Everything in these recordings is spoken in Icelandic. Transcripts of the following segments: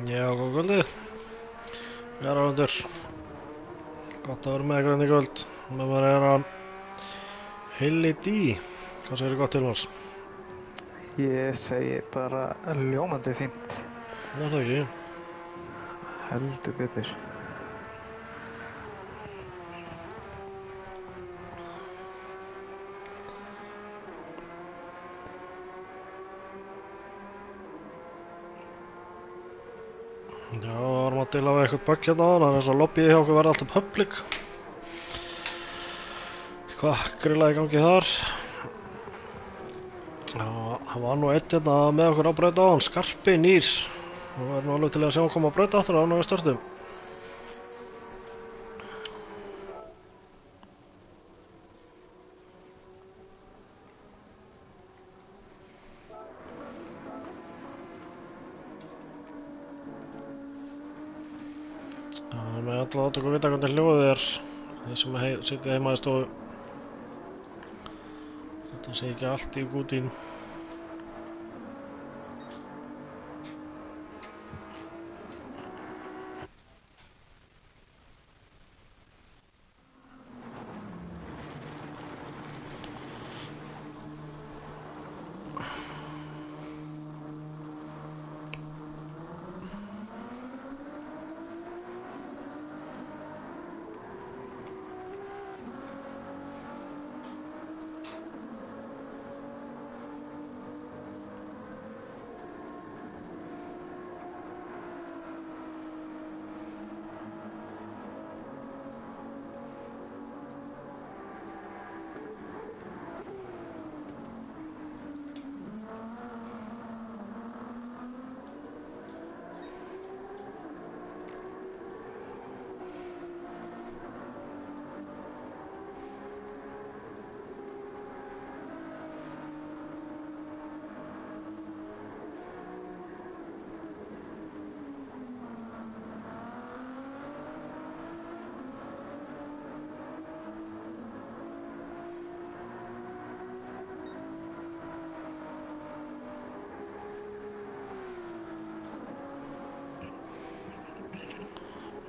Já, góð kvöldið. Áhorfendur. Gott að vera með ykkur í kvöld. Með mér hann Hilli D. Hvað segirðu gott til hans? Ég segi bara ljómandi fínt. Ná það ekki. Heldur betur. Já, varum að deila við eitthvað bugg hérna áðan. Það er eins og lobbyið hjá okkur verði alltaf public. Hvað grillaði í gangi þar? Já, hann var nú einn hérna með okkur á braut áðan, Skarpi nýr. Það var nú alveg til að sjá hann koma á braut aftur áðan við störtum. Með alltaf átt okkur vita hvernig hljóðið er, þeir sem sitja heima í stofu. Þetta sé ekki allt í gútín.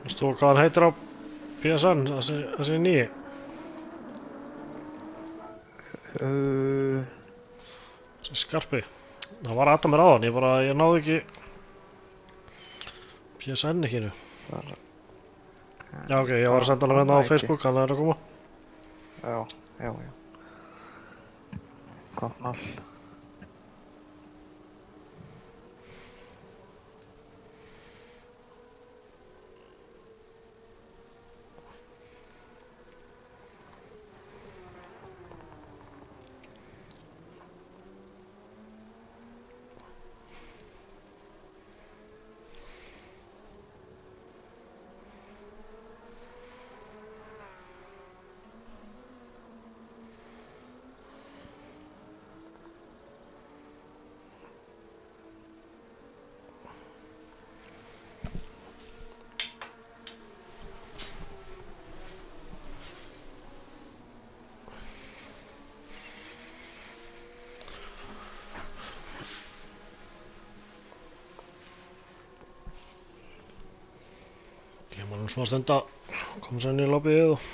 Veistu þú hvað hann heitir á PSN, þessi nýi? Þessi Skarpi. Það var að aðta mér á hann, ég náði ekki PSN-ikkinu. Já, ok, ég var að senda hann hérna á Facebook, hann er að koma. Já. Gott mál. smá stund að koma sér inn í lobbyið og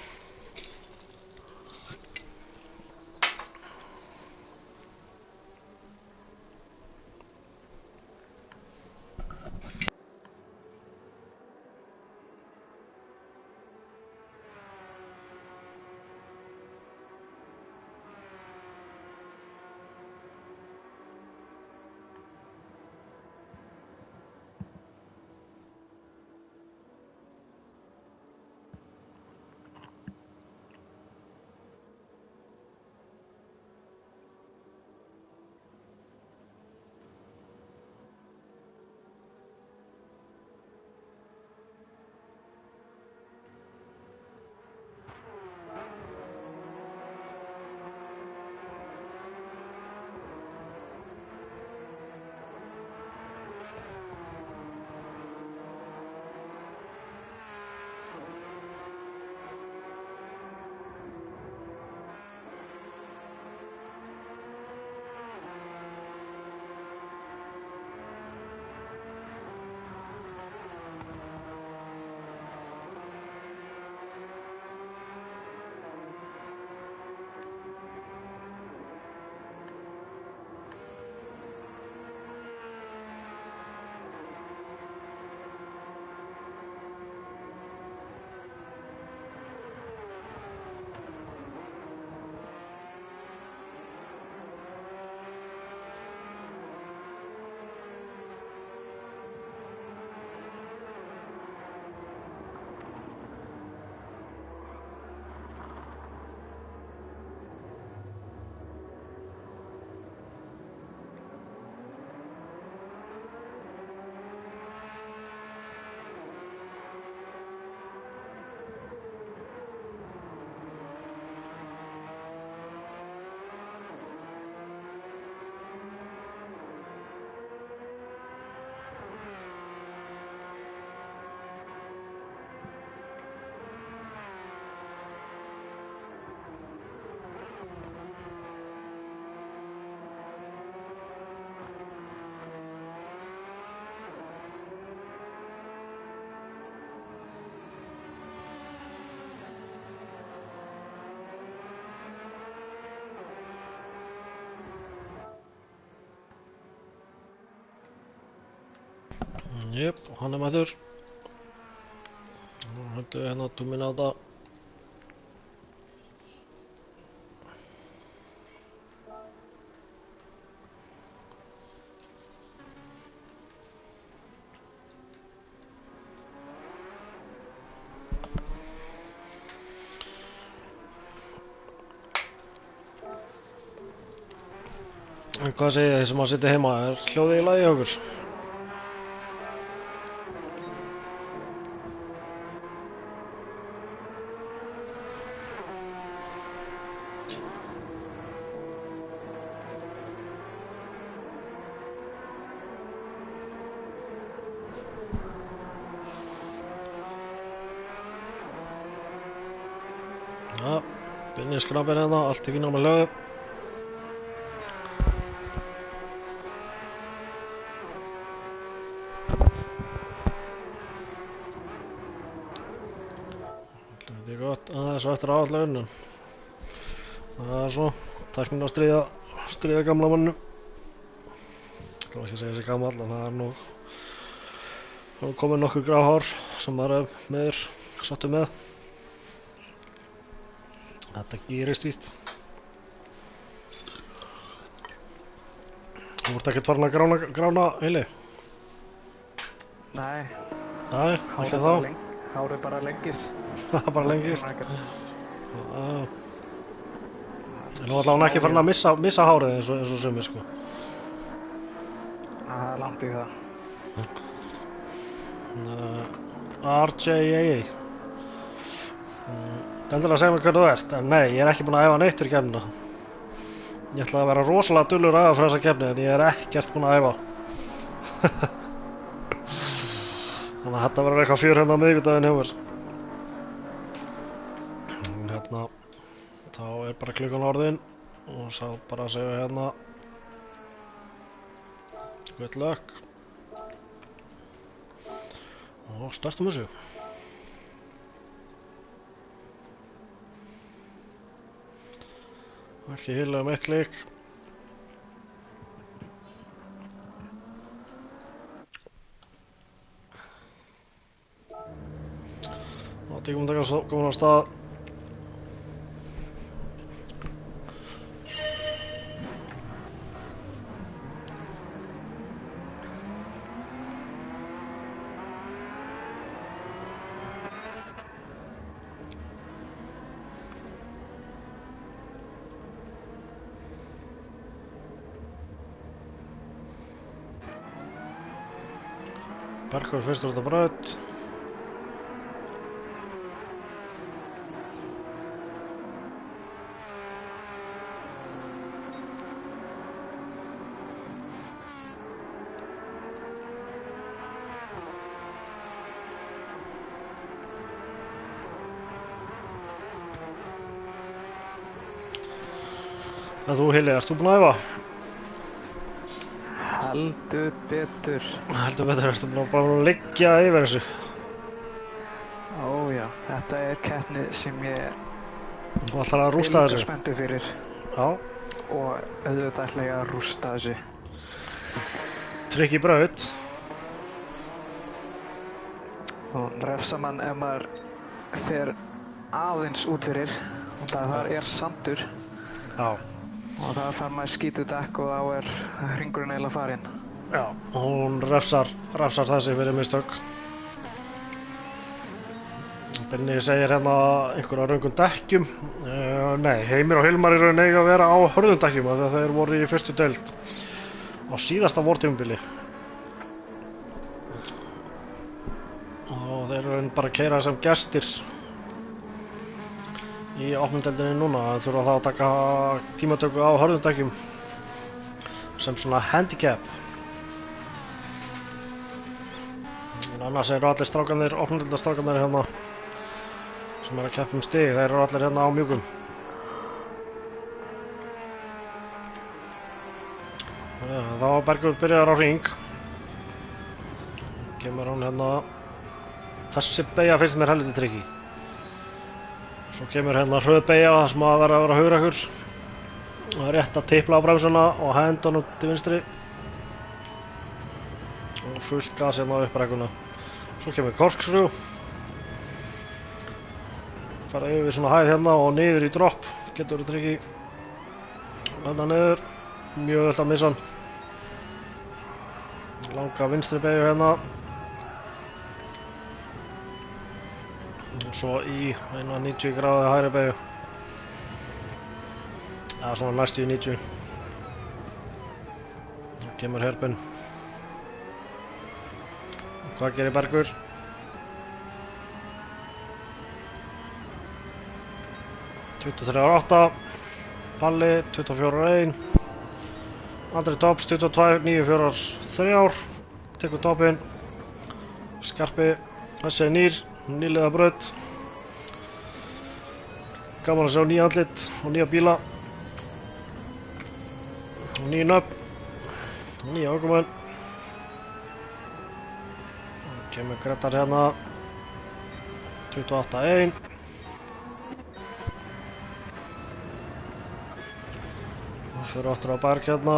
Jep, hann mættur. Nú höldum við hérna túminn á þetta. En hvað segið þið sem að sitja heima? Er hljóðið í lagi hjá okkur? Ja, byrninskrabin hérna, allt í fína með hljóðu. Þetta er gott, aðeins og eftir áallegurinn. Það er svo, tæknin að stríða gamla mannum. Það var ekki að segja þessi gamall, en það er nú komið nokkuð grá hár sem maður er meður sáttur með. Þetta gerist víst. Þú ert ekkert farin að grána, Eili? Nei, Nei, ekki þá. hárið bara lengist. Það bara lengist. Nú ætla hún ekki farin að missa hárið eins og sumir, sko. Það er langt í það. RJA. Það er endilega að segja mér hvernig þú ert, en nei, ég er ekki búinn að æfa neitt fyrir keppnina. Ég ætla að vera rosalega dullur að æfa fyrir þessa keppni, en ég er ekkert búinn að æfa. Þannig að þetta verður eitthvað fjör hérna á miðvikudaginn hjá mér. Hérna, þá er bara klukkan orðin og sá bara að segja hérna good luck og startum þessu. Ekki hýrlega um eitt klik. Og tíkumundakast komin á stað. Bergur fyrstur út á braut. En þú Hilli, ert þú búinn að æfa? Heldur betur. Heldur betur, ertu bara að liggja yfir þessu. Ó já, þetta er keppni sem ég er Þú ætlar að rústa þessu. spenntur fyrir. Já, Og auðvitað ætla ég að rústa þessu. trikk í braut. Og refsa mann ef maður fer aðeins út fyrir. Og þar er sandur. Já, Og það fær maður skítu dekk og þá er hringurinn eiginlega farinn. já, hún refsar þessi fyrir mistök. Benni segir hérna einhverja röngum dekkjum. Nei, Heimir og Hilmar í raun eiga að vera á hörðum dekkjum af því að þeir voru í fyrstu deild á síðasta vortímabili. Og þeir eru raun bara að keyra sem gestir í opnundeldinni núna. Það þurfa þá að taka tímatöku á hörðum dekkjum sem svona handicap. En annars eru allir strákarnir, opnundeldastrákarnir hérna sem eru að keppa stig, þeir eru allir hérna á mjúkum. Þá var Bergur byrjaður á hring. Kemur hann hérna, þessi beygja finnst mér helviti trikki. Svo kemur hérna hröð beygja það sem að vera hugrakkur. Það er rétt að tipla á bremsuna og henda honum til vinstri. Og fullt gas hérna á upprækuna. Svo kemur corkscrew. Fara yfir svona hæð hérna og niður í drop. Getur verið trikki. Hérna niður. Mjög vel að missa hann. Langa vinstri beygju hérna. Og svo í eina 90 gráðu hægri beygju. Já, svona næstu í 90. Það kemur herpinn. Hvað gerir Bergur? (23.8) Palli 24.1 Andri Dobbs 22.943 tekur toppinn. Skarpi, þessi er nýr, nýliða braut. Gaman að sjá nýja andlit og nýja bíla og nýja nöfn og nýja ökumenn. Kemur Grettar hérna 28.1 og fyrir aftur á Berg hérna.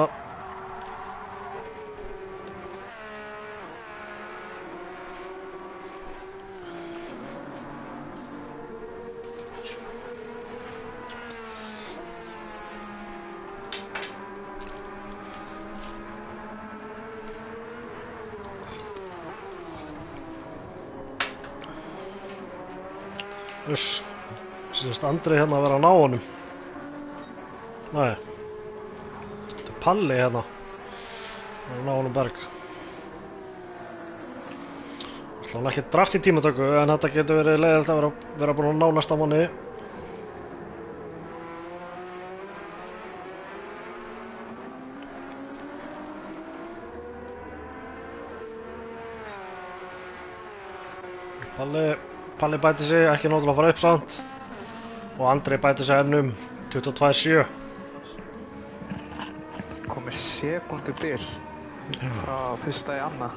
Sýnist Andri hérna að vera að ná honum. Nei, þetta er Palli hérna að ná honum Berg. Það er ekki draft í tímatöku en þetta getur verið leiðilegt að vera búin að ná næsta manni. Palli bæti sig, ekki nóg til að fara upp samt. Og Andri bæti sig ennum 22.7. Komið sekundu bil frá fyrsta í anna.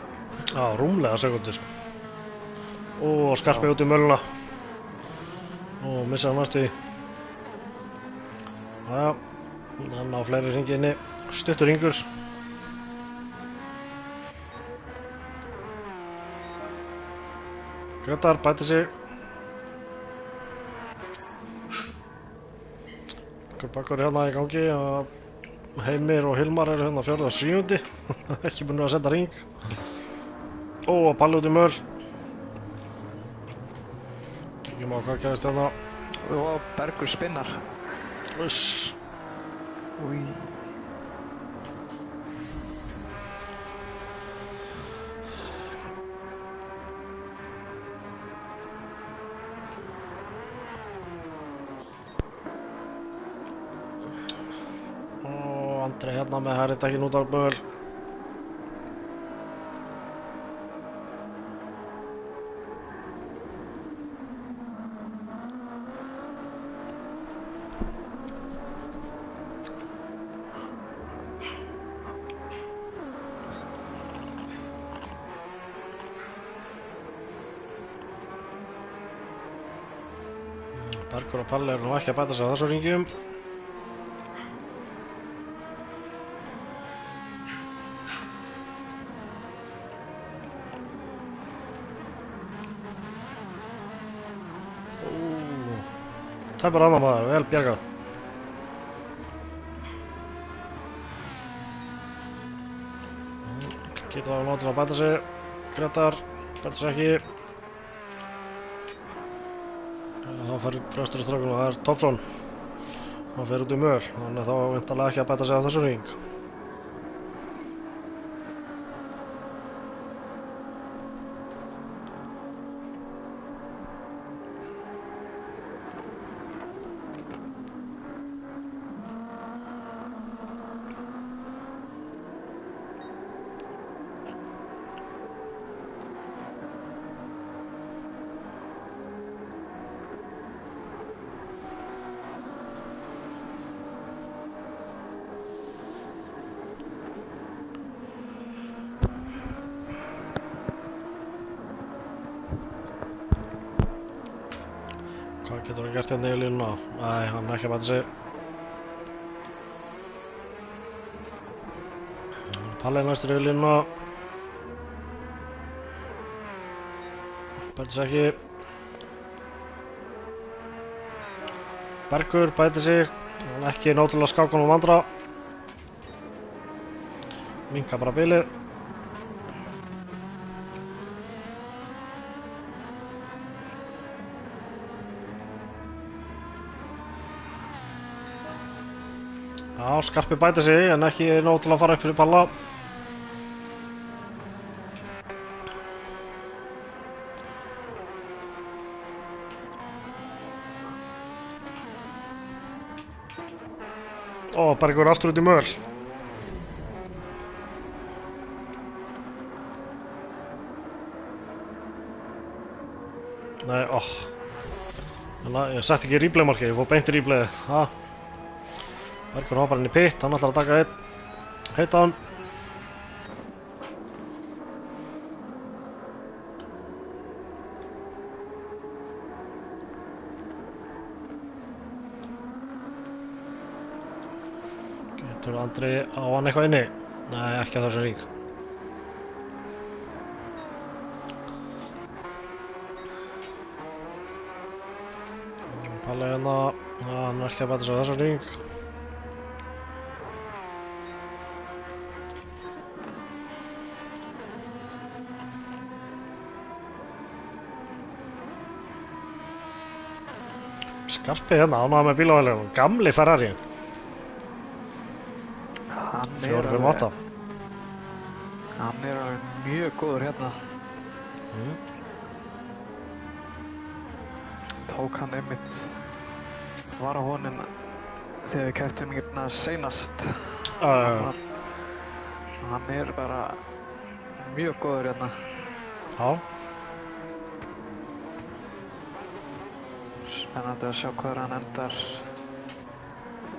Já, rúmlega sekundu sko. Og Skarpi út í möluna. Og missa hann næstu í. Jæja, Hann á fleiri hringi inni. Stuttur hringur. Grétar bætir sig. Bakkur hérna í gangi og Heimir og Hilmar eru hérna 4. og 7. Ekki búin að senda hring. Ó, Palli út í möl. Kíkjum á hvað gerist hérna. Og Bergur spinnar. Uss. Új. Og Andri hérna með hæritakinn út á möl. Bergur og Palli eru nú ekki að bæta sig á þessu hringjum. Tæpur annar maður, vel bjargað. Getur það nóg til að bæta sig. Grétar bæta sig ekki. Það fer prestur í strákunum og það er Topsson. Hann fer út í möl, þannig að þá væntanlega ekki að bæta sig á þessu hring. Hvað getur hann gert hérna í línuna? Nei, hann er ekki að bæta sig. Palli er næstur í línuna. Bæta sig ekki. Bergur bæta sig. Hann er ekki nóg til að skáka honum andra. Minnka bara bilið. Já, Skarpi bæti sig en ekki nóg til að fara upp fyrir Palla. Ó, Bergur aftur út í möl. Nei, ó. Ég setti ekki replay markið, ég fór beint í replayið. Bergur hoppar inn í pitt, hann ætlar að taka einn heitan. Getur Andri á hann eitthvað inni? Nei, ekki á þessum hring. Palli hérna, hann er ekki að bæta sig á þessum hring. Skarpi hérna, ánægður með bílavælinum, gamli Ferrari. 458. Hann er mjög góður hérna. Tók hann einmitt, var á honum þegar við kepptum hérna seinast. Hann er bara mjög góður hérna. Já. Spennandi að sjá hvað hann endar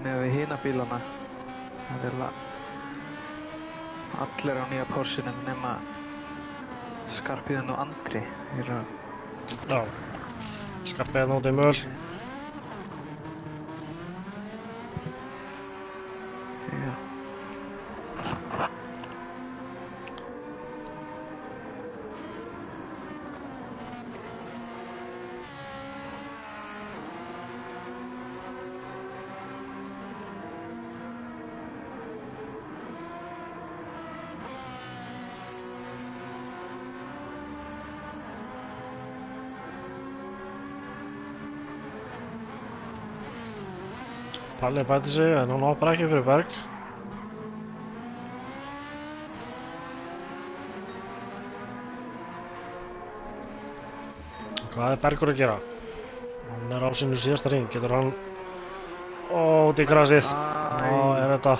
með við hina bílana. Það er allir á nýja Porschenum nema Skarpiðan og Andri. Já, Skarpiðan út í möl. Palli bæti sig en hann hoppar ekki fyrir Berg. Hvað er Bergur að gera? Hann er á sínu síðasta hring, getur hann... Ó, út í grasið. Ó, er þetta...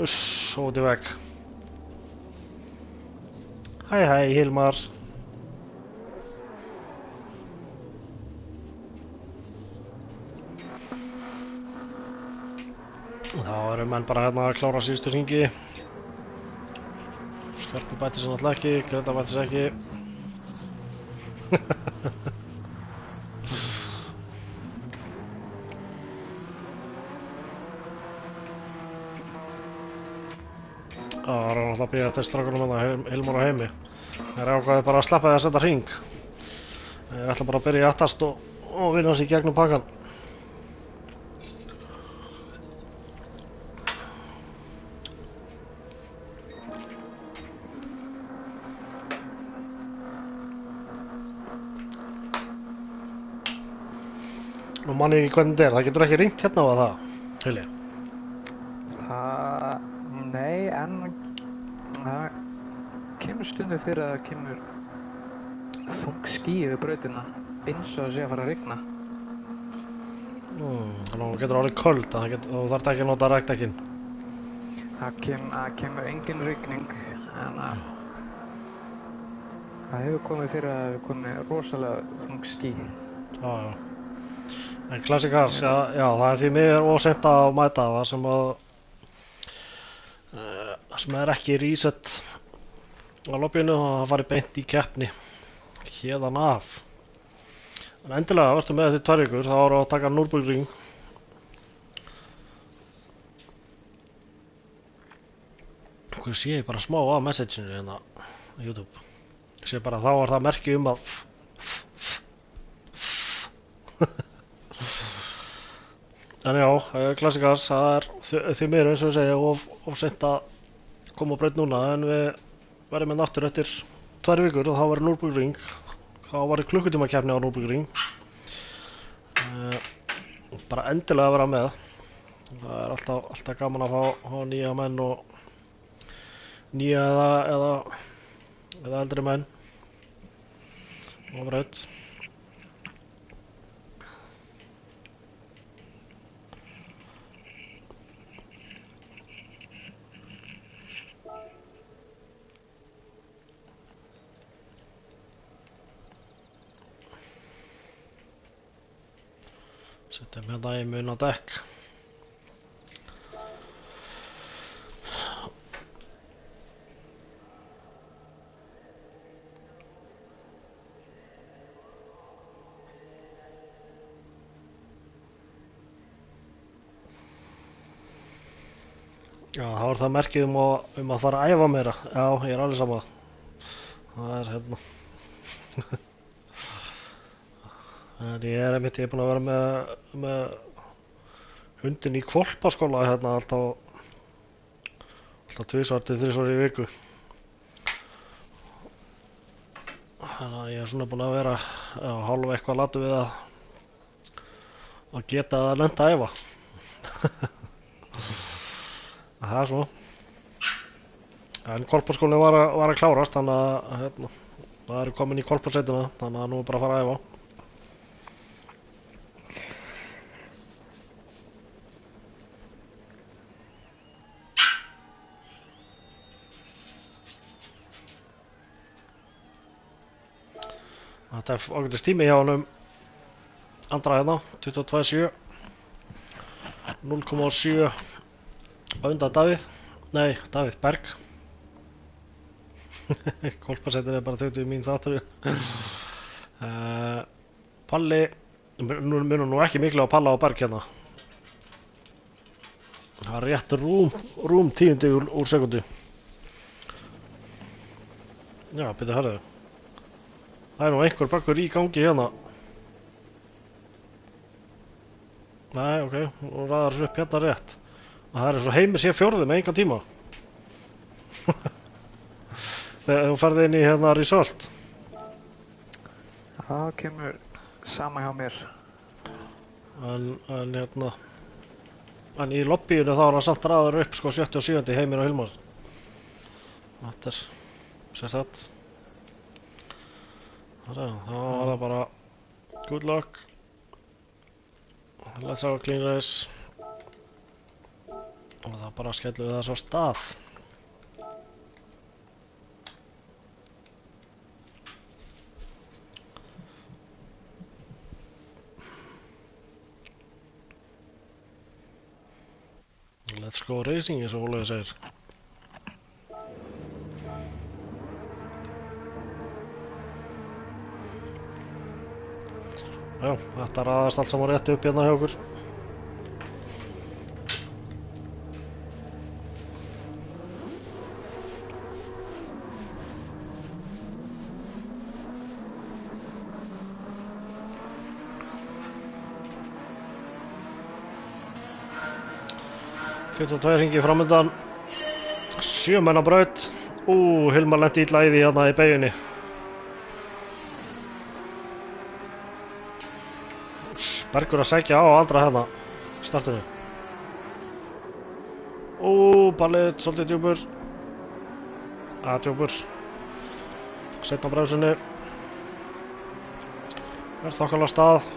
Uss, út í vegg. Hæ, Hilmar. Þá eru menn bara hérna að klára síðustu hringi. Skarpi bæti sig náttúrulega ekki, Greta bæti sig ekki. Það var náttúrulega að bíða til strákunum hérna, Hilmar og Heimi. Þeir ákvaði bara að sleppa því að setja hring. Þeir ætla bara að byrja í aftast og vinna sig í gegnum pakkan. Nú man ég ekki hvernig þetta er, það getur ekki hringt hérna á það, Hili? Nei, en það kemur stundum fyrir að það kemur þung ský yfir brautina eins og það sé að fara að rigna. Þannig að hún getur orðið köld, þú þarft ekki að nota rækdekkin. Það kemur engin rigning, en það hefur komið fyrir að það hefur komið rosalega þung ský. Já. En Classic-Cars, já, það er því miður of seint að mæta það sem er ekki reset á lobbyinu og það farið beint í keppni héðan af. En endilega, verður með þetta 2 vikur, þá ára að taka Nürburgring. Hvað sé ég bara smá af messageinu hérna á YouTube. Ég sé bara þá er það merki að En já, Classic-Cars, það er því miður eins og ég segja of seint að koma á braut núna en við verðum með aftur eftir 2 vikur og þá verður Nürburgring. Þá verður klukkutímakeppni á Nürburgring. Bara endilega að vera með. Það er alltaf gaman að fá nýja menn og nýja eða eldri menn á braut. Setjum hérna í mun á dekk. Já, þá er það merkið að fara að æfa meira. Já, ég er alveg saman. Það er hérna. En ég er búinn að vera með hundinn í hvolpaskóla hérna alltaf 2 til 3 í viku. Þannig að ég er svona búinn að vera hálf eitthvað latu við að geta að lenda að æfa. Það er svona. En hvolpaskólinn var að klárast, þannig að hérna, það eru komin í hvolpasveitina, þannig að nú er bara að fara að æfa. Þetta er ágætis tími hjá honum Andra hérna, 22.7 0,7 á undan Davíð, nei, Davíð Berg. Hvolpasveitin er bara 20 mín þáttur. Palli, munum nú ekki miklu á Palla og Berg hérna. Það er rétt rúm 10 úr sekundu. Já, byrju herðu. Það er nú einhver bakkur í gangi hérna. Nei, ok, nú ræðar þessu upp hérna rétt. Það er eins og Heimir sé 4. með engan tíma. Þegar þú ferði inn í hérna result. Það kemur sama hjá mér. En hérna, en í lobbyinu þá er hann samt raður upp sko 70 og 7 Heimir og Hilmar. Þetta sérstætt. Þá var það bara good luck. Let's have a clean race. Og það bara skellum við það svo stað. Let's go racing eins og Ólafur segir. Já, þetta raðast allt saman rétt upp hérna hjá okkur. Fyrir 22 hringi framöndan. 7 menn á braut. Hilmar lenti illa í því hérna í beygjunni. Bergur að sækja á andra hérna startinu. Ballið svolítið djúpur. Djúpur. Seinna á bremsunni. Þokkalega stað.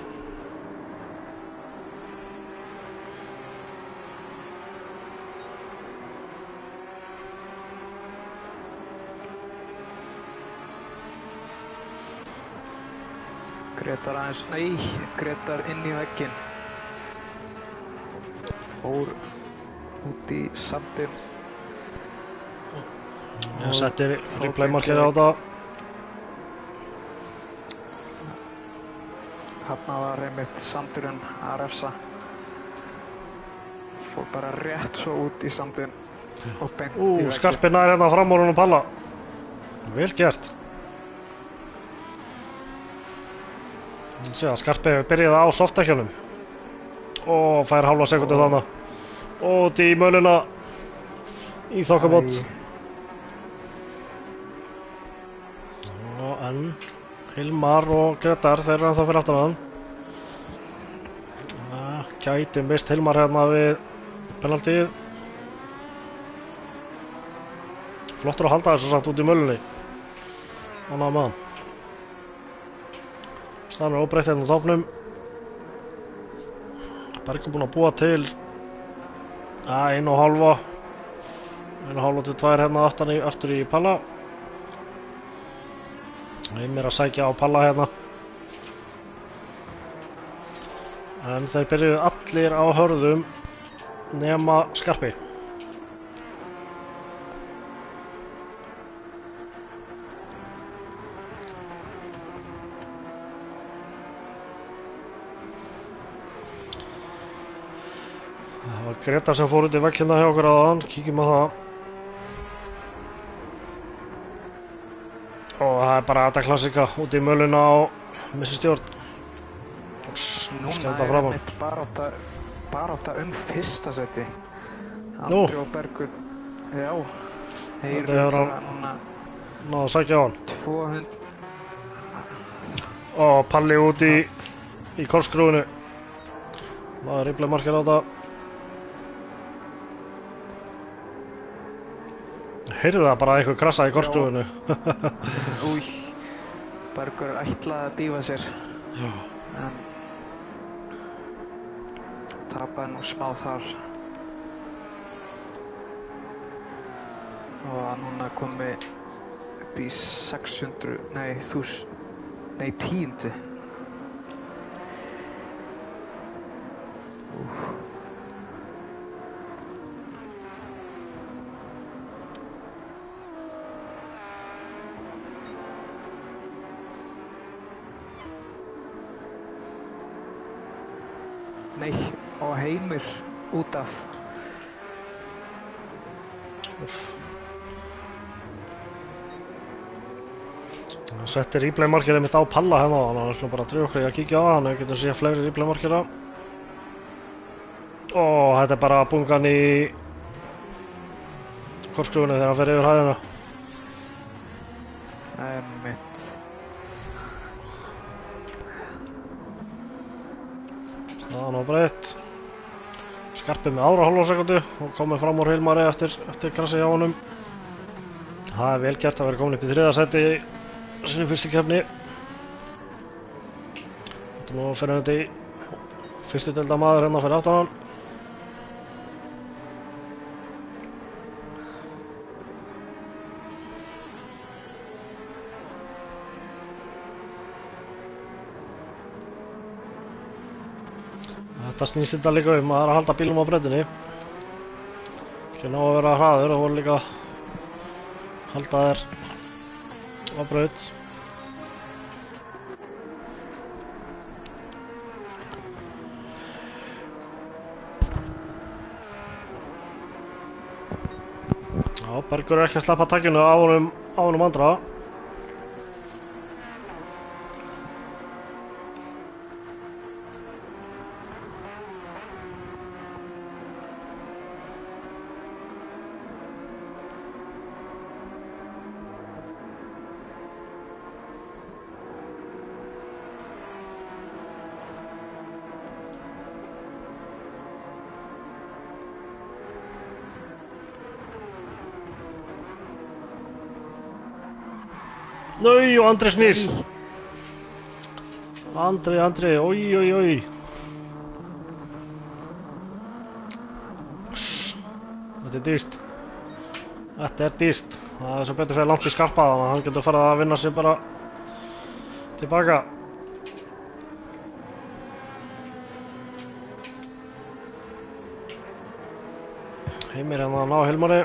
Gretar aðeins, Gretar inn í vegginn. Fór út í sandinn. Ég setti replaymarkeri á þetta. Þarna var einmitt sandurinn að refsa. Fór bara rétt svo út í sandinn og beint í vegginn. Skarpi nær hérna fram úr honum Palla. Vel gert. Skarpi byrjaði á softdekkjunum og fær hálfa sekundu þarna og út í möluna í þokkabót. En Hilmar og Gretar þeir eru ennþá fyrir aftan hann. Gæti mist Hilmar hérna við penaltíð. Flottur að halda þessu samt út í mölunni. Ánægður með hann. Staðan er óbreytt hérna á topnum. Bergur búinn að búa til 1,5 til 2 hérna aftur í Palla. Heimir að sækja á Palla hérna. En þeir byrjuðu allir á hörðum nema Skarpi. Það var Gretar sem fór út í vegg hérna hjá okkur áðan, kíkjum á það. Og það er bara þetta klassika út í möluna og missi stjórn. Núna er einmitt barátta fyrsta seti. Andri og Bergur, já, þeir eru bara núna náðu að sækja á hann. 200. Og Palli út í korskrúinu. Það er replaymarkeri á þetta. Heyrðu það bara að eitthvað krassaði í korskrúinu. Bergur ætlaði að dýfa sér. Já. En tapaði nú smá þar. Og að núna komi upp í 600, nei 1000. Nei, og Heimir út af. Það setti replaymarkerið mitt á Palla hérna, þannig að við skulum bara drífa okkur í að kíkja á það, þannig að við getum séð fleiri replaymarkera. Og þetta er bara bungan í korskrúinu þegar hann fer yfir hæðina. Það var breytt. Skarpi með aðra hálfa og komið fram úr Hilmari eftir krassi hjá honum. Það vel gert að vera komin upp í 3. sæti í sinni fyrstu keppni. Þetta nú fyrir þetta í fyrstu deildarmaður hérna fyrir aftan hann. Þetta snýst þetta líka það að halda bílum á brautinni. Ekki ná að vera hraður og voru líka að halda þér á braut. Já, Bergur er ekki að sleppa takinu á honum andra. Nei, og Andri snýr. Andri, oj. Þetta er dýrt. Það er svo betur fyrir langt í Skarpa, þannig að hann getur farið að vinna sig bara tilbaka. Heimir hérna að ná Hilmari.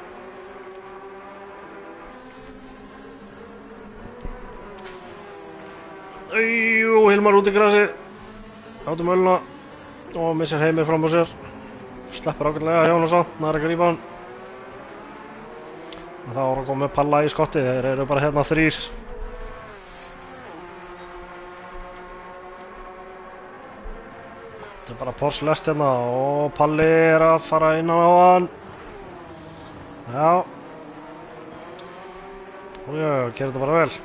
Hilmar út í grasi, átum öluna og missir Heimir fram á sér. Sleppur ágætlega hjá hann og samt, nær ekki að grípa hann. Það voru að koma með Palla í skotti, þeir eru bara hérna 3. Þetta er bara Porsche-lest hérna og Palli er að fara innan á hann. Já. Gerir þetta bara vel.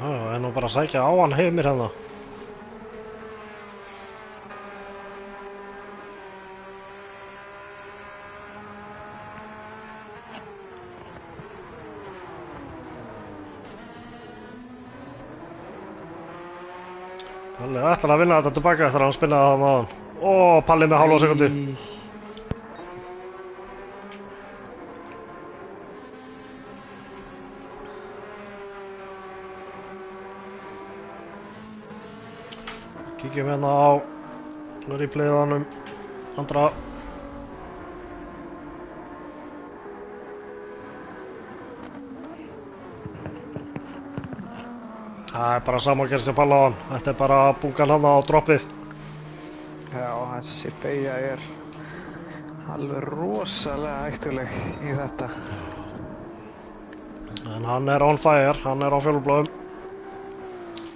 Það er nú bara að sækja á hann Heimir hérna. Palli ætlar að vinna þetta tilbaka eftir að hann spinnaði það á hann. Palli með hálfa sekundu. Kíkjum hérna á replayið á hann andra. Það er bara sama að gerast hjá Palla á hann. Þetta er bara bungan hann á droppið. Já, þessi beygja er alveg rosalega hættuleg í þetta. En hann er on fire, hann er á fjölublóðum.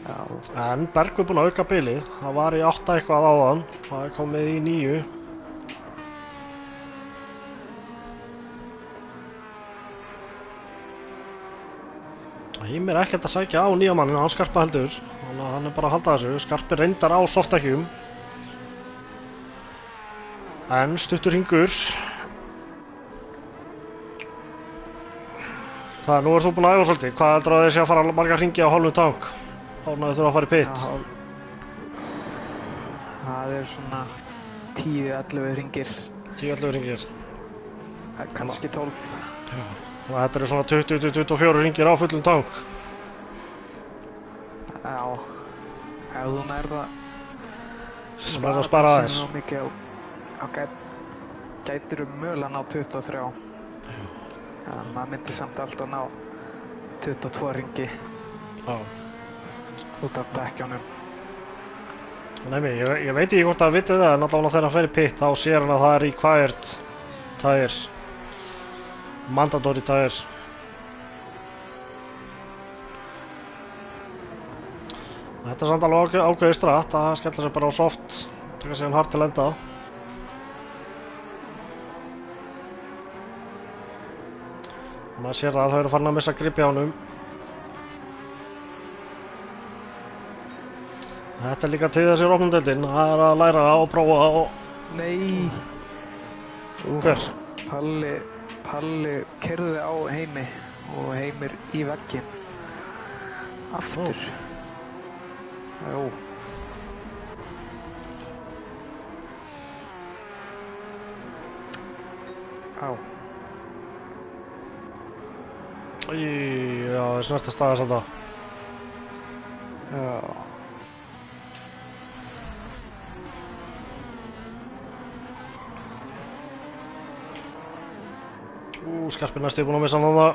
Já. En Bergur búinn að auka bilið. Það var í 8 eitthvað áðan. Það er komið í 9. Heimir er ekkert að sækja á nýja mannin, hann Skarpa heldur. Þannig að hann er bara að halda þessu. Skarpi reyndar á softekkjum. En stuttur hringur. Nú ert þú búinn að æfa svolítið. Hvað heldur að þið sé að fara marga hringi á hálfum tank? Ána þið þurfa að fara í pit. Það er svona 10-11 hringir. 10-11 hringir. Kannski 12. Já. Þetta eru svona 20-24 hringir á fullum tank. Já. Ef þú nærð að spara aðeins. Þá gætirðu mögulega ná 23. En maður myndi samt alltaf ná 22 hringi. Já. Út af dekkjónum. Nei, ég veit ekki hvort það vitið það, en allavega þegar hann fer í pit þá sér hann að það er required tire, mandatory tire. Þetta er samt alveg ákveðið stratt, það skellir sig bara á soft, taka sig hann hard til enda. Maður sér það að þau eru farin að missa grip í honum. Þetta er líka til þessir opnumdeildin, það er að læra og prófa og... Nei! Hver? Palli keyrði á Heimi og Heimir í vegginn. Aftur. Jú. Á. Já, það er snert að staða þess að það. Já. Skarpi næstu búinn að missa hann það.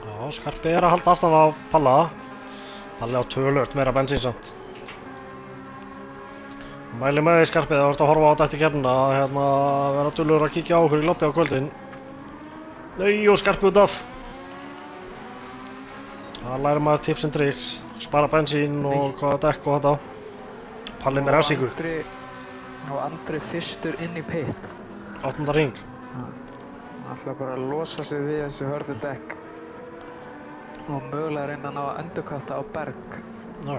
Já, Skarpi er að halda aftan á Palla. Palli á töluvert meira bensín samt. Mæli með því Skarpi þegar þú ert að horfa á þetta eftir keppnina að vera duglegur að kíkja á okkur í lobby á kvöldin. Nei, og Skarpi út af. Það lærir maður tips and tricks, spara bensín og hvaða dekk og þetta. Palli með refsingu. Og Andri fyrstur inn í pit. 8. hring. Hann ætlar bara að losa sig við þessi hörðu dekk. Og mögulega reyna að ná að endurkasta á Berg. Já.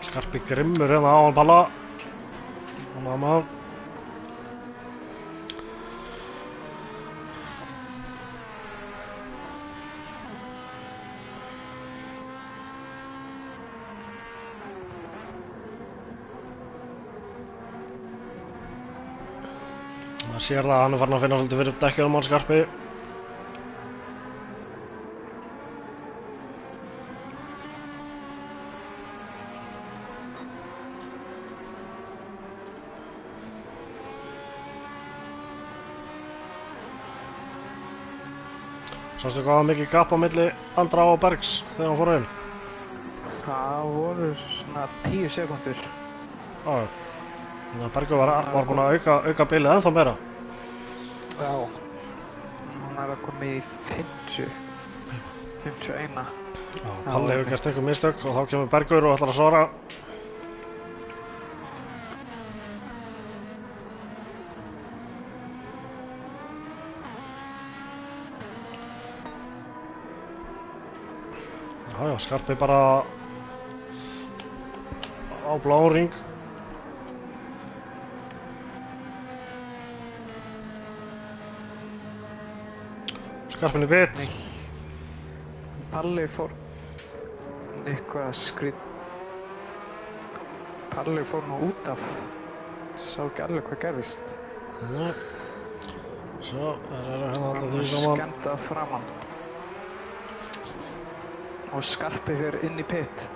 Skarpi grimmur hérna á hann Palla. Hann að maður. Það sér það að hann er farin að finna svolítið fyrir dekkjum á Skarpi. Sástu hvað var mikið gap á milli Andra og Bergs þegar hann fór inn? Það voru svona 10 sekúndur. Já. Bergur var búinn að auka bilið ennþá meira. Já. Hann er að koma í 50. 51. Já, Palli hefur gert einhver mistök og þá kemur Bergur og ætlar að svara. Já, Skarpi bara á bláum hring. Skarpinn í bit. Palli fór eitthvað skrýt. Palli fór nú út af. Sá ekki alveg hvað gerðist. Nei. Svo er hérna alltaf því saman. Skemmta framann. Og Skarpi fyrir inn í pit.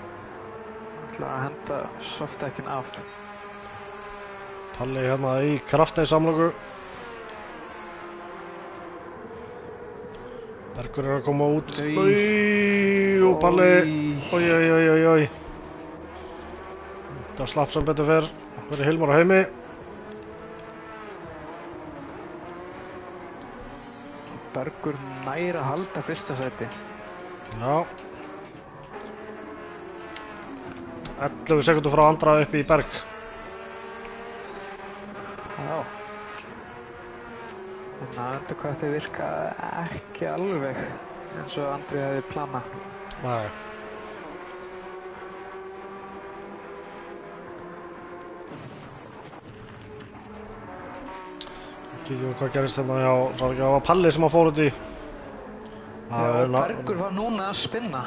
Ætlar að henda softdekkin af. Palli hérna í krafti samlöku. Bergur er að koma út. Og Palli. Oj. Það slapp sem betur fer. Fyrir Hilmar og Heimi. Bergur nær að halda fyrsta sæti. Já. 11 sekúndur frá Andra upp í Berg. Já. En Undercuttið virkaði ekki alveg eins og Andri hefði planað. Nei. Kíkjum hvað gerist hérna hjá, svo ekki, það var Palli sem að fór út í. Já, Bergur var núna að spinna.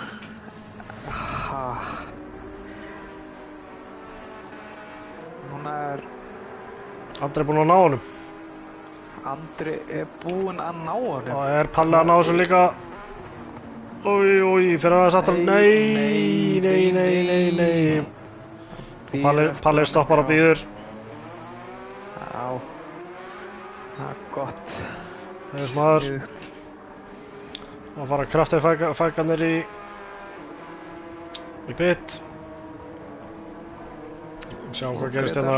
Núna er Andri búinn að ná honum. Andri er búinn að ná honum. Og er Palli að ná þessu líka. Új, fyrir aðeins aftur. Nei. Palli stoppar og býður. Já. Það er gott. Þegar smaður. Það fara kraftið fækanir í bit. Sjáum hvað gerist hérna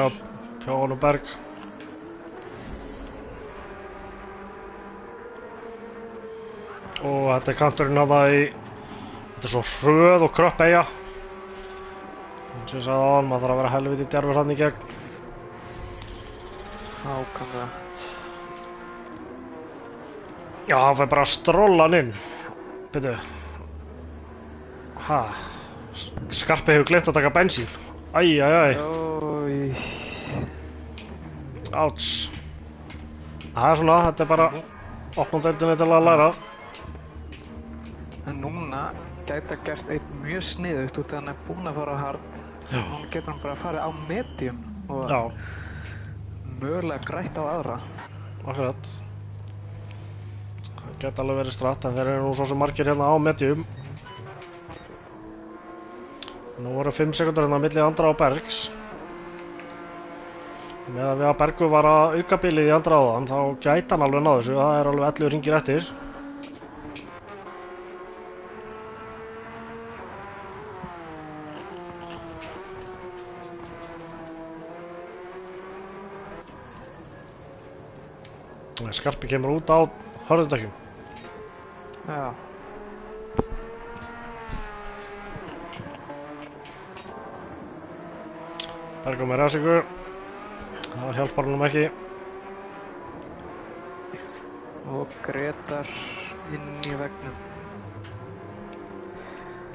hjá honum Berg. Og þetta er kanturinn hana í, þetta er svo hröð og kröpp eyja. Eins og ég sagði áðan, maður þarf að vera helviti djarfur hann í gegn. Ákvæmlega. Já, hann fær bara að strolla hann inn. Byrju. Skarpi hefur gleymt að taka bensín. Æj. Áts. Það er svona, þetta er bara opnum deildinni til að læra. En núna gæti að gert eitt mjög sniðugt út af hann er búinn að fara hard. Já. Núna getur hann bara að fara á medium og Já, mögulega grætt á aðra. akkurat. Það geti alveg verið stratt, en þeir eru nú svo sem margir hérna á medium. Nú voru 5 sekúndur hérna milli Andra og Bergs. Meðan við að Bergur var að auka bilið í Andra áðan, þá gæti hann alveg náðu þessu. Það er alveg 11 hringir eftir. Skarpi kemur út á hörðundökkjum. Já. Bergur með refsingu. Það hjálpar honum ekki. Og Gretar inn í veggnum.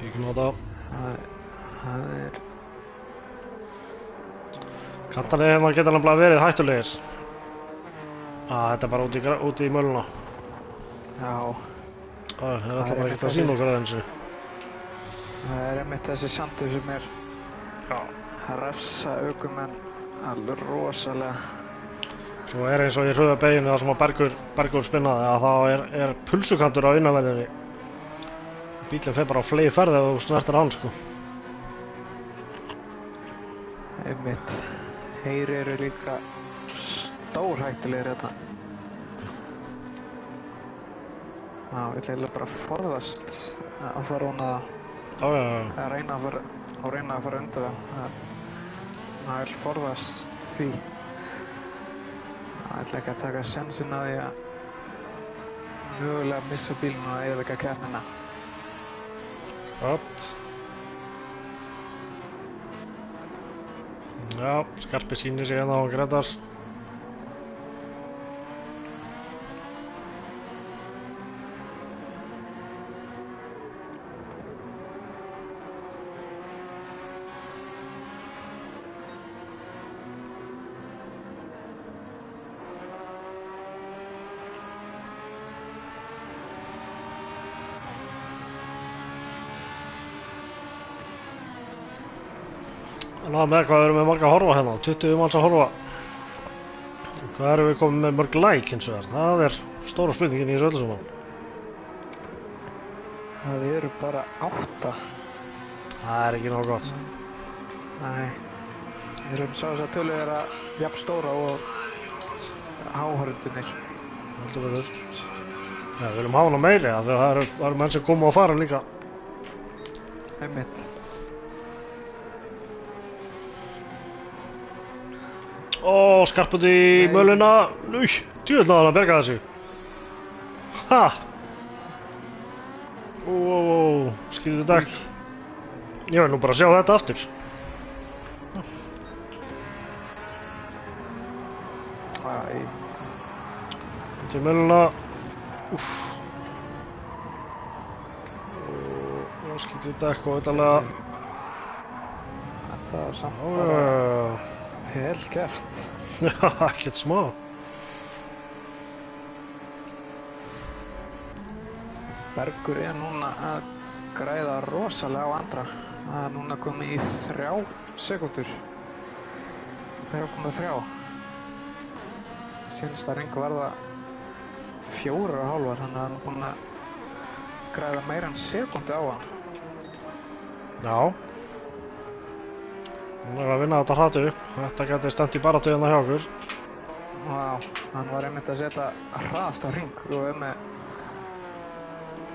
Kíkjum á þetta. Það er... Kantarnir hérna geta nefnilega verið hættulegir. Þetta er bara út í möluna. Já. Það er alltaf bara ekkert að sína okkur aðeins. Það er einmitt þessi sandur sem er að refsa ökumenn alveg rosalega. Svo er eins og í hröða beginu þar sem að Bergur spinnaði að þá er pulsukantur á innanverðinni. Bílinn fer bara á flegi ferð ef þú snertir hann, sko. Einmitt. Heyri eru líka stórhættulegir hérna. Já, ég ætla eiginlega bara að forðast að fara hún að reyna að fara undir það. Það vil forðast því. Það ætla ekki að taka sensinn að því að mögulega missa bílinn og eyðileggja keppnina. Gott. Já, Skarpi sýnir sig hérna á Gretar. Ná, með hvað erum við marga að horfa hérna? 20 manns að horfa. Hvað erum við komið með mörg like hins vegar? Það er stóra spurningin í þessu öllu saman. Það eru bara 8. Það er ekki nógu gott. Nei. Við erum sá þess að tölu vera jafn stóra og háhörðunir. Heldur betur. Já, við viljum hafa hana meiri, af því að það eru menn sem koma og fara líka. Einmitt. Skarp út í möluna. Núi, djúvill náði hann að berga þessu. Ha! Skýrðu dekk. Ég vil nú bara sjá þetta aftur. Til möluna. Úff. Og skýrðu dekk og auðvitaðlega. Þetta var samt bara vel gert. Já, ekkert smá. Bergur núna að græða rosalega á Andra. Það núna komið í 3 sekúndur. 3,3. Sýnsta ring var það 4,5, þannig að hann er búinn að græða meira en sekúndu á hann. Já. Hann er að vinna þetta hratt upp. Þetta gæti stend í baráttu hérna hjá okkur. Já, hann var einmitt að setja hraðast á ring og með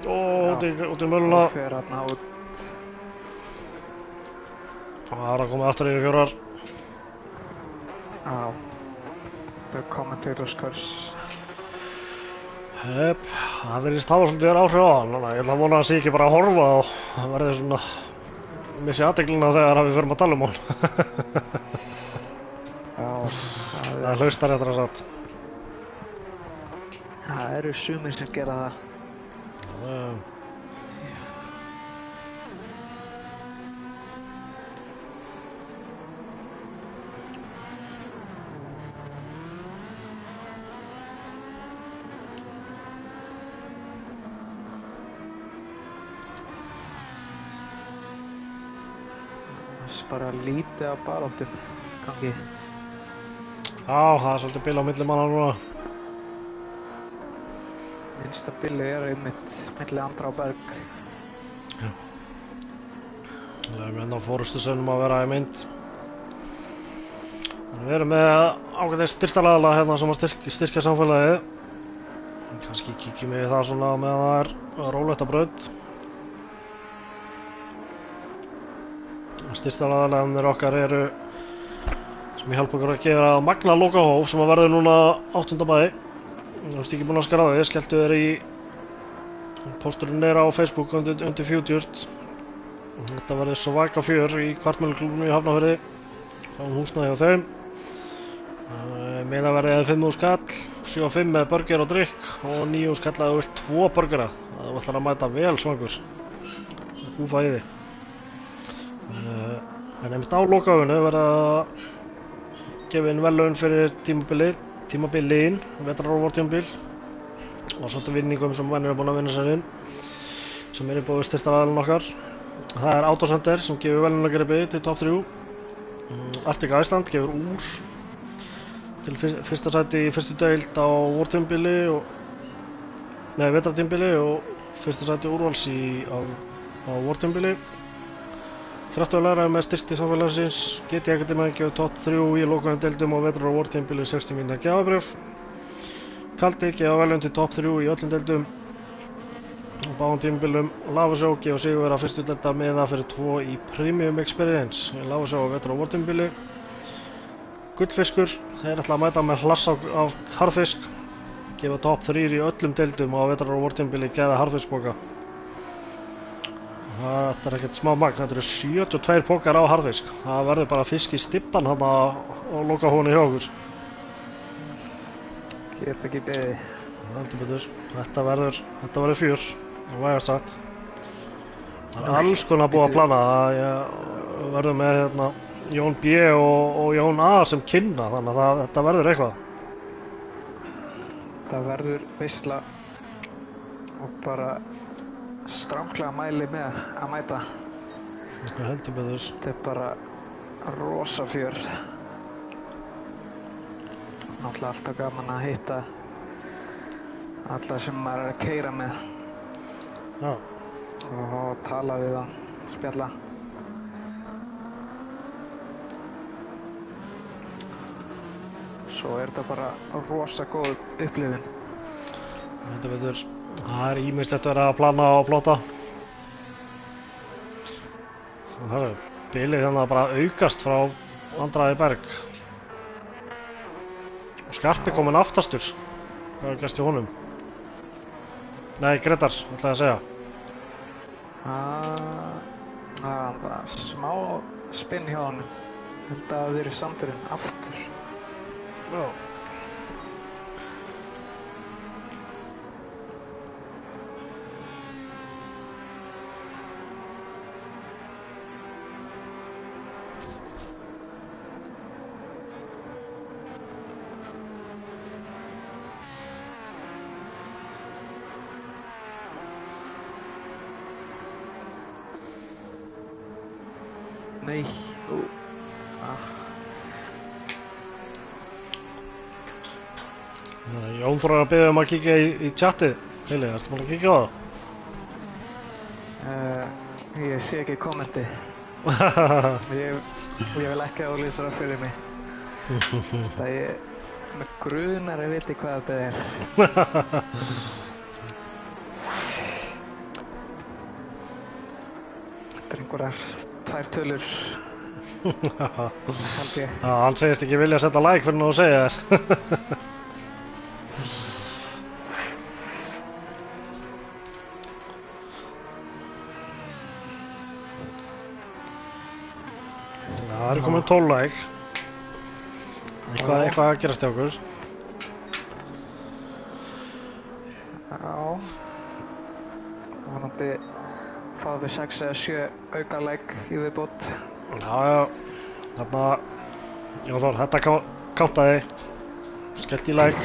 út í möluna. og fer hérna út. Það er að koma aftur yfir 4. Já, the commentator's curse. Hepp, það virðist hafa svolítið áhrif á hann, þannig að ég ætla að vona að hann sé ekki bara að horfa og það verði svona missi athyglinna þegar við förum að tala um hann. Já, það hlustar eftir að satt. Það eru sumir sem gera það. Bara lítið af baráttum gangi. Já, það er svolítið bil á milli manna núna. Minnsta bilið einmitt milli Andra og Berg. Já. Það er með fórustu sönnum að vera í mynd. Við erum með ágætis styrktaraðila hérna sem að styrkja samfélagið. Kannski kíkjum við það svona meðan það er rólegt að braut. Styrktaraðilarnir okkar eru sem ég hjálpa okkur að gera Magna lokahóf sem að verður núna 8. maí. Þú ert ekki búinn að skara þig, skelltu þér í pósturinn á Facebook undir Fjútjurt. Þetta verður svaka fjör í kvartmæluklúbnum í Hafnarfirði. Fáum húsnæði hjá þeim. Miðaverðið er 5.000 kall, 7,5 með burger og drykk og 9.000 kall að þú vilt 2 burgera. Það ætlar að mæta vel svangur. Húfa í því. En einmitt á lokahófinu verða að gefa inn verðlaun fyrir tímabilin, vetrar- og vortímabil og svolítið vinningum sem menn eru búin að vinna sér inn sem er í bóði styrktaraðilinn okkar. Það er Autocenter sem gefur verðlaunagripi til top 3. Arctic Iceland gefur úr til fyrsta sæti í fyrstu deild á vortímabili vetrartímabili og fyrsta sæti úrvals á vortímabili. Kraftaverðlaunir með styrkt í samfélagsins, GT Akademía gefur top 3 í lokaðum deildum á vetrar- og vortímabili 60 mínútna gjafabréf. Kaldi gefa verðlaun til top 3 í öllum deildum á báðum tímabilum. Lavasjó gefa sigurvegara fyrstu deilda miða fyrir 2 í Premium Experience í Lavasjó á vetrar- og vortímabili. Gullfiskur, þeir ætla að mæta með hlass af harðfisk, gefa top 3 í öllum deildum á vetrar- og vortímabili geða harðfiskpoka. Þetta er ekkert smá magn, þetta eru 72 pokar á harðfisk. Það verður bara fisk í stibban hann á lokahófinu hjá okkur. Get ekki beðið. Heldur betur. Þetta verður fjör, og vægast sagt. Það er alls konar búið að plana. Ég verður með hérna, Jón B og Jón A sem kynna, þannig að þetta verður eitthvað. Það verður veisla og bara stranglega mæli með að mæta. Heldur betur. Þetta er bara rosa fjör. Náttúrulega alltaf gaman að hitta alla sem maður er að keyra með. Já. Og tala við hann, spjalla. Svo er þetta bara rosa góð upplifun. Heldur betur. Það er ýmislegt verið að plana og plotta. Það er bilið þannig að bara aukast frá Andra Berg. Og Skarpi kominn aftastur. Hvað er gæst í honum? Nei, Gretar, ætlaði að segja. Það var smá spinn hjá honum. Þetta hafi verið samturinn aftur. Já. Nei, Jón þarf að biðja að kíkja í chatið. Heili, ertu búin að kíkja á það? Ég sé ekki kommenti. Ég vil ekki auglýsa það fyrir mig. Það ég með grunar að viti hvað þetta er. Þetta er einhverjar 2 tölur. Held ég. Já, hann segist ekki vilja að setja like fyrir að segja þér. Það er komin 12 like. Eitthvað að gerast hjá okkur. Já. Vonandi fáðu við 6 eða 7 auka like í viðbót. Já. Þarna, Jón Þór, þetta kántaði. Skellt í like.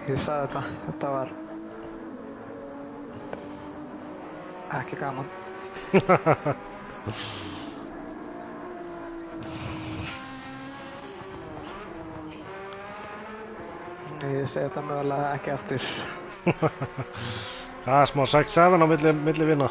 Ég sagði þetta. Þetta var ekki gaman. Ég segi þetta mögulega ekki aftur. Það er smá 6-7 á milli vinna.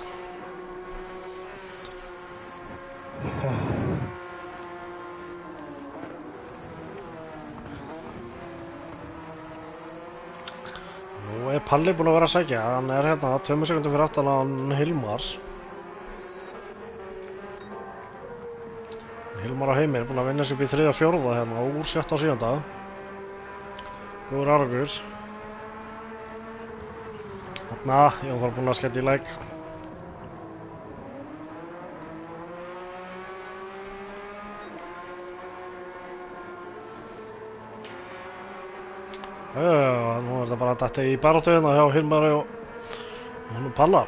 Nú er Palli búinn að vera að sækja. Hann er hérna 2 sekúndum fyrir aftan á Hilmar. Hilmar á Heimir er búinn að vinna sig upp í 3. og 4. hérna úr 7. og 7. Góður árangur. Þarna, Jón Þór búinn að skella í like. Nú er þetta bara að detta í baráttu hérna hjá Hilmari og Palla.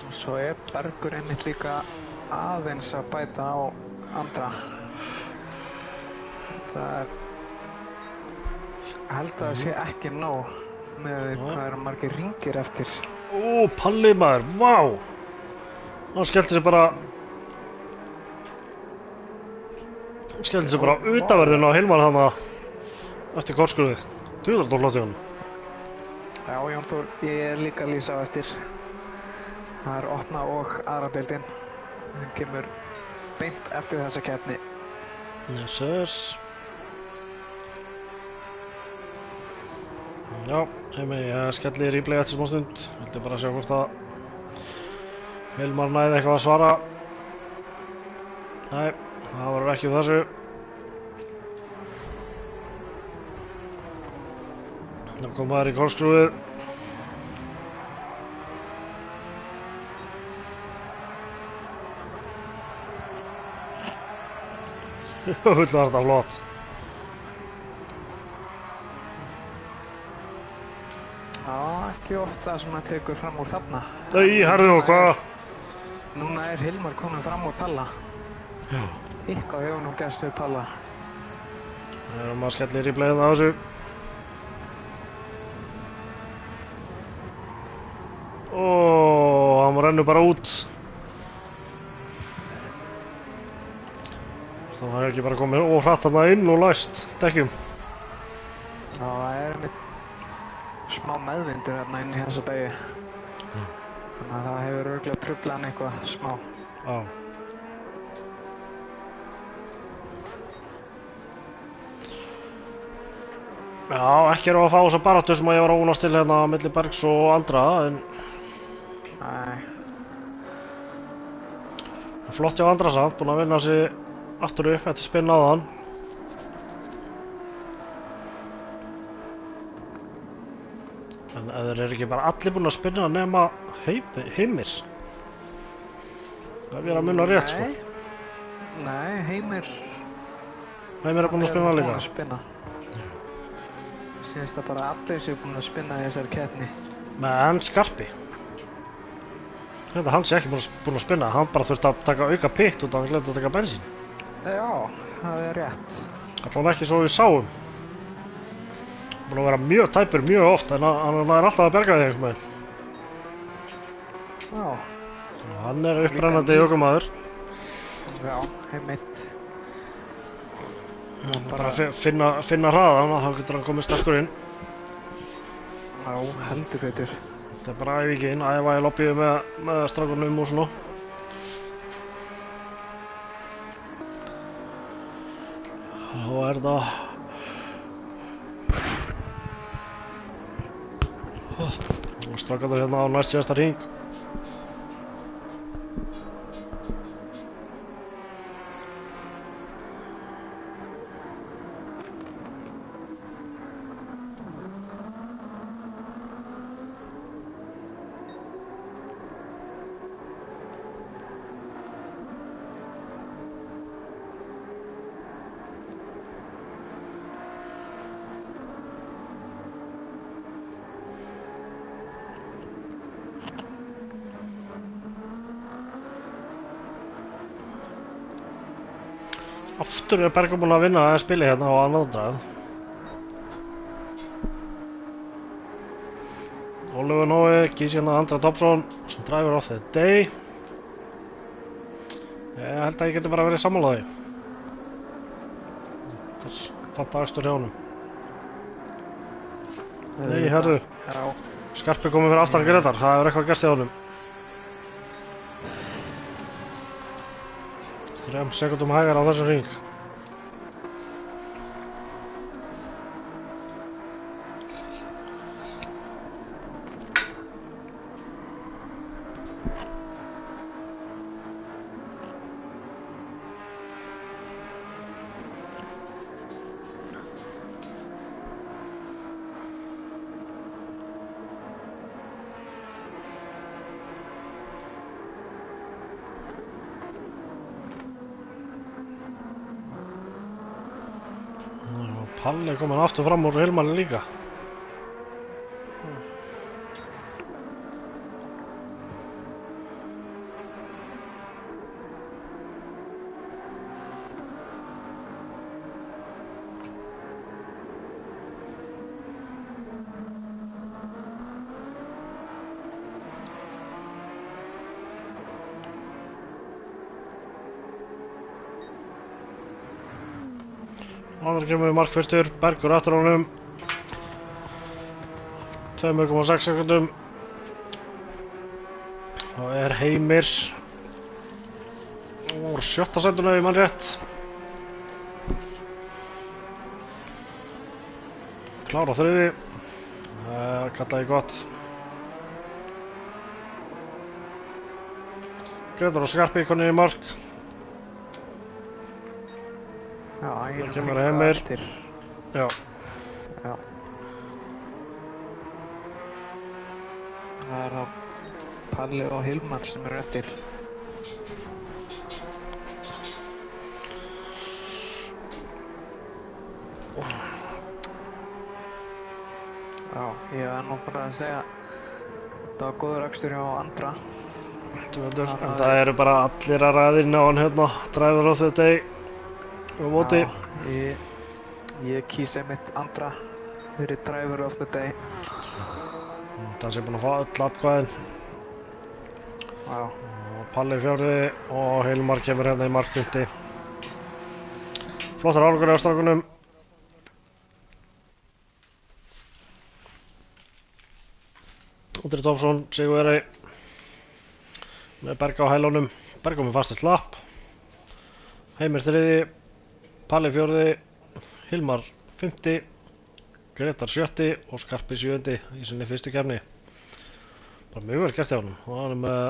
Og svo er Bergur einmitt líka aðeins að bæta á Andra. Það er held að það sé ekki nóg með hvað eru margir hringir eftir. Ó, Palli maður, vá! Hann skellti sig bara utanverðinu á Hilmar hana eftir kortskurðið. Djúðaldór flott í honum. Já, Jón Þór, ég er líka að lýsa á eftir. Það er opna og aðra deildin. Hann kemur beint eftir þessa keppni. Yes, sir. Já, ég skelli í replay eftir smá stund. Vildi bara sjá hvort að Hilmar næði eitthvað að svara. Nei, það var ekki um þessu. Nú kom maður í korkskrúið. Full var þetta flott. Já, ekki ofta sem hann tekur fram úr þarna. Herðu, hvað? Núna er Hilmar komin fram úr Palla. Já. Eitthvað hefur nú gerst við Palla. Það erum að skella í replayið á þessu. Hann rennur bara út. Þannig að það er ekki bara komið hratt þarna inn og læst dekkjum. Já, það er einmitt smá meðvindur hérna inn í þessa beygju. Þannig að það hefur örugglega truflað hann eitthvað smá. Já. Já, ekki erum við að fá þessa baráttu sem ég var að vonast til hérna á milli Bergs og Andra, en Nei. flott hjá Andra samt, búinn að vinna sig aftur upp eftir spinn áðan. En ef þeir eru ekki bara allir búin að spinna nema Heimir. Það er verið að munna rétt sko. Nei, Heimir Heimir er búinn að spinna líka. Búinn að spinna. Syns það bara allir séu búinn að spinna í þessari keppni. En Skarpi. Þetta hann sé ekki búinn að spinna, hann bara þurfti að taka auka pitt út af hann glemdi að taka bensín. Já, það er rétt. Allan ekki svo við sáum. Búinn að vera mjög tæpur mjög oft en hann er alltaf að berga þig einhvern veginn. Já. Og hann er upprennandi ökumaður. Já, einmitt. Bara finna hraðan og þá getur hann komið sterkur inn. Já, heldur betur. Þetta er bara æfingin, æfa í lobbyið með strákunum og svona. Þá er það... Strákarnir hérna á næst síðasta hring. Aftur er Bergur búinn að vinna spili hérna á annan drag. Ólafur Nói kýs hérna Andra Dobson sem driver of the day. Ég held að ég geti bara verið sammála því. Þetta er fantastur hjá honum. Nei, hörðu. Skarpi komið fyrir aftan Gretar, það hefur eitthvað gerst hjá honum. 3 sekundum hægar á þessum hring. Palli er komin aftur fram úr Hilmarni líka. Annar kemur markfyrstur, Bergur aftur á honum 2,6 sekundum. Það er Heimir úr 7. sætinu ef ég man rétt. Klára 3. Kallaði gott. Gretar og Skarpi konið í mark. Það kemur Heimir. Já. Það er það Palli og Hilmar sem eru eftir. Já, ég er nú bara að segja þetta var góður akstur hjá Andra. En það eru bara allir að ræða inn á hann hérna, driver of the day. Já, ég kýs einmitt Andra fyrir driver of the day. Það sé búinn að fá öll atkvæðin. Já. Og Palli 4. og Hilmar kemur hérna í mark 5. Flottar árangur á strákunum. Andri Dobson, sigurvegari með Berg á hælunum. Berg með fastast lapp. Heimir 3. Palli 4. Hilmar 5. Gretar 7. og Skarpi 7. í sinni fyrstu keppni. Bara mjög vel gert hjá honum. Og hann er með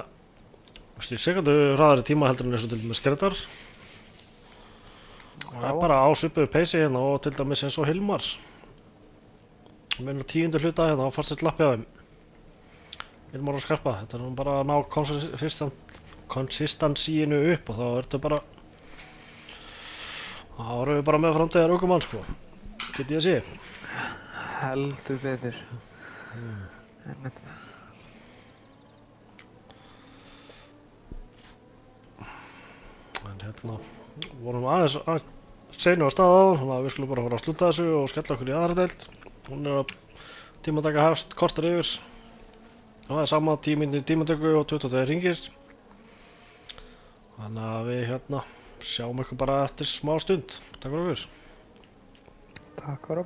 sekundu hraðari tíma heldur en eins og til dæmis Grétar. Og er bara á svipuðu peysi hérna og til dæmis eins og Hilmar. Meina 10. hluta hérna á fastið lappið á þeim. Hilmar og Skarpa, þetta er nú bara að ná konsistansíinu upp og þá ertu bara þá erum við bara með framtíðar ökumann sko, get ég að sé. Heldur betur. En hérna vorum aðeins seinu á stað á, þannig að við skulum bara fara að slúta þessu og skella okkur í aðra deild. Hún er að tímataka hefst korter yfir. Það er sama tímatöku og 22 hringir. Þannig að við hérna sjáum ykkur bara eftir smá stund. Takk fyrir okkur. Takk fyrir okkur.